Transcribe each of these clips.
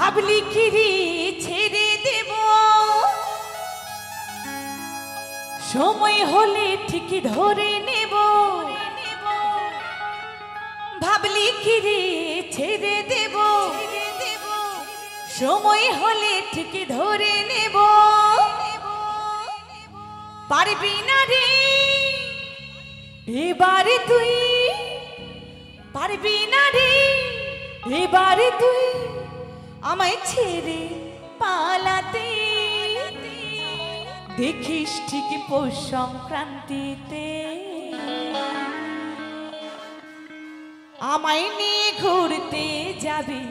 ভাবলি কি রে ছেড়ে দেব, সময় হলে ঠিকই ধরে নেব। ভাবলি কি রে ছেড়ে দেব, সময় হলে ঠিকই ধরে নেব। পারবি না রে এবারে তুই, পারবি না রে এবারে তুই আমায় ছেড়ে পালাতে। দেখিস ঠিক পৌষ সংক্রান্তিতে আমায় নিয়ে ঘুরতে যাবি,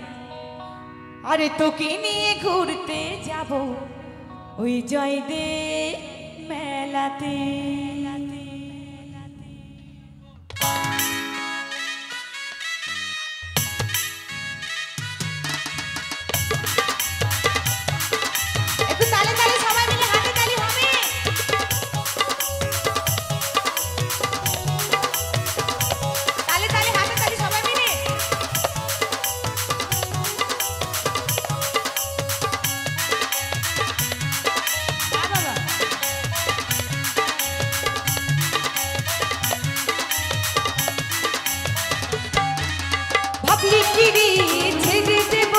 আরে তোকে নিয়ে ঘুরতে যাব ওই জয়দেব মেলাতে। ছেড়ে দেব,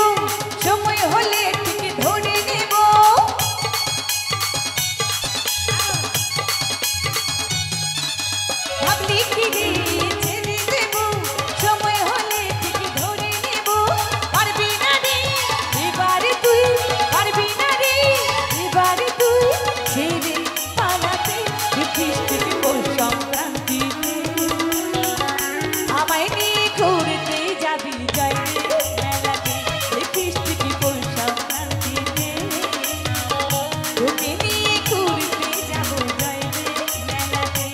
সময় হলে ঠিক ধরে নেব। ভাবলি কি রে ছেড়ে দেব, সময় হলে ঠিক ধরে নেব। পারবি না রে এবারে তুই, পারবি না রে এবারে তুই ছেড়ে পালাতে। দেখিস ঠিক পৌষ সংক্রান্তিতে আমায় নিয়ে ঘুরতে যাবি জয়দেব মেলাতে। দেখিস ঠিক পৌষ সংক্রান্তিতে তোকে নিয়ে ঘুরতে যাব জয়দেব মেলাতে।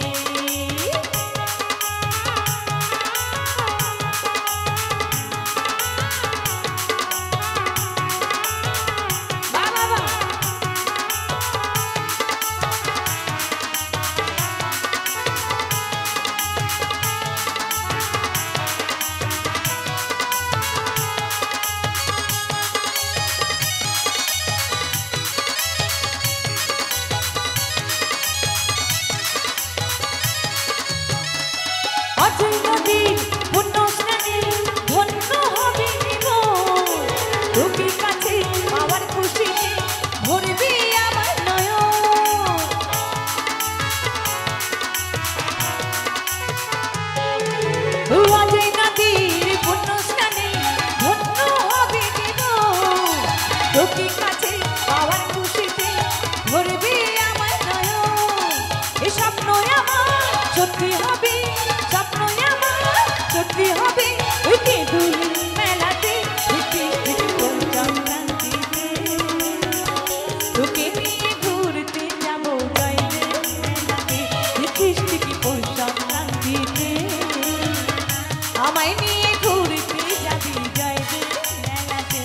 অজয় নদীর পুণ্য স্নানে ধন্য হবে জীবন, তোকে কাছে পাওয়ার খুশিতে ভরবে আমার নয়ন। অজয় নদীর পুণ্য স্নানে ধন্য হবে জীবন, তোকে কাছে পাওয়ার খুশিতে ভরবে আমার নয়ন। এ স্বপ্ন আমার সত্যি হবে, স্বপ্ন আমার সত্যি হবে ওই কেঁদুলি মেলাতে। দেখিস পৌষ সংক্রান্তিতে তোকে নিয়ে ঘুরতে যাব জয়দেব মেলাতে। দেখিস ঠিক পৌষ সংক্রান্তিতে আমায় নিয়ে ঘুরতে যাবি জয়দেব মেলাতে।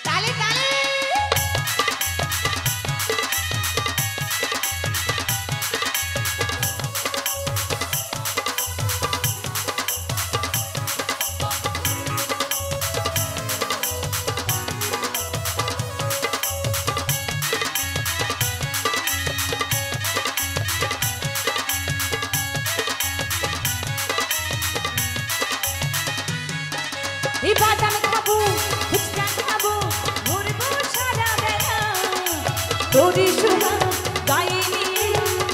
তালে তালে এই বাদাম খাবো, ফুচকা খাবো, ঘুরবো সারা বেলা। তোরই সুমা গায়ে নিয়ে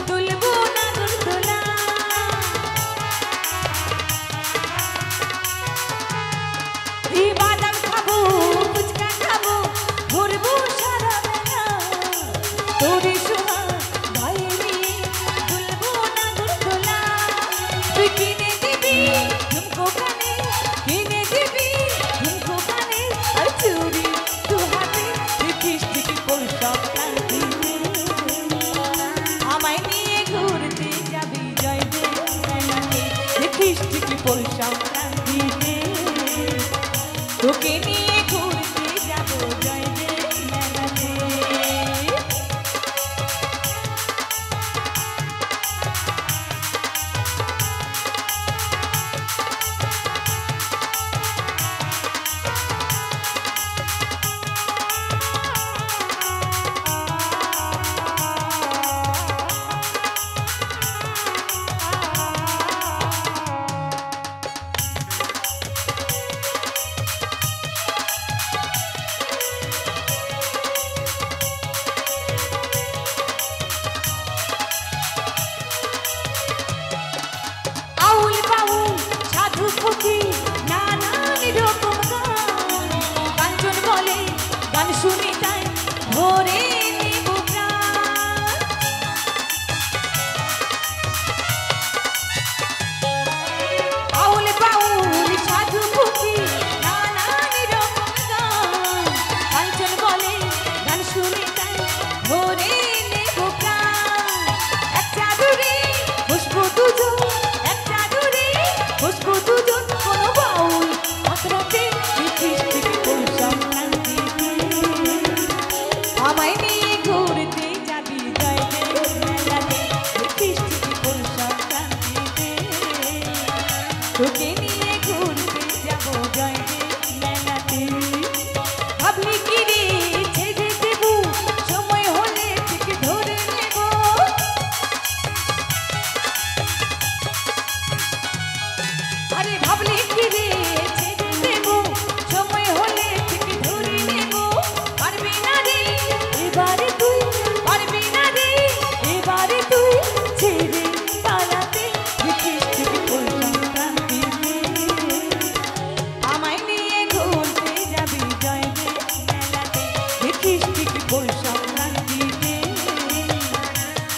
তুলবো নাগরদোলা। এই বাদাম খাবো, ফুচকা খাবো, ঘুরবো সারা বেলা। তোরই সুমা গায়ে নিয়ে তুলবো নাগরদোলা। তুই কিনে দিবি ঝুমকো কানে, কিনে দিবি ঝুমকো কানে আর চুড়ি দু হাতে। দেখিস ঠিক পৌষ সংক্রান্তিতে আমায় নিয়ে ঘুরতে যাবি জয়দেব মেলাতে। দেখিস ঠিক পৌষ সংক্রান্তিতে তোকে নিয়ে ঘুরতে যাব জয়দেব মেলাতে।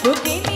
তোকে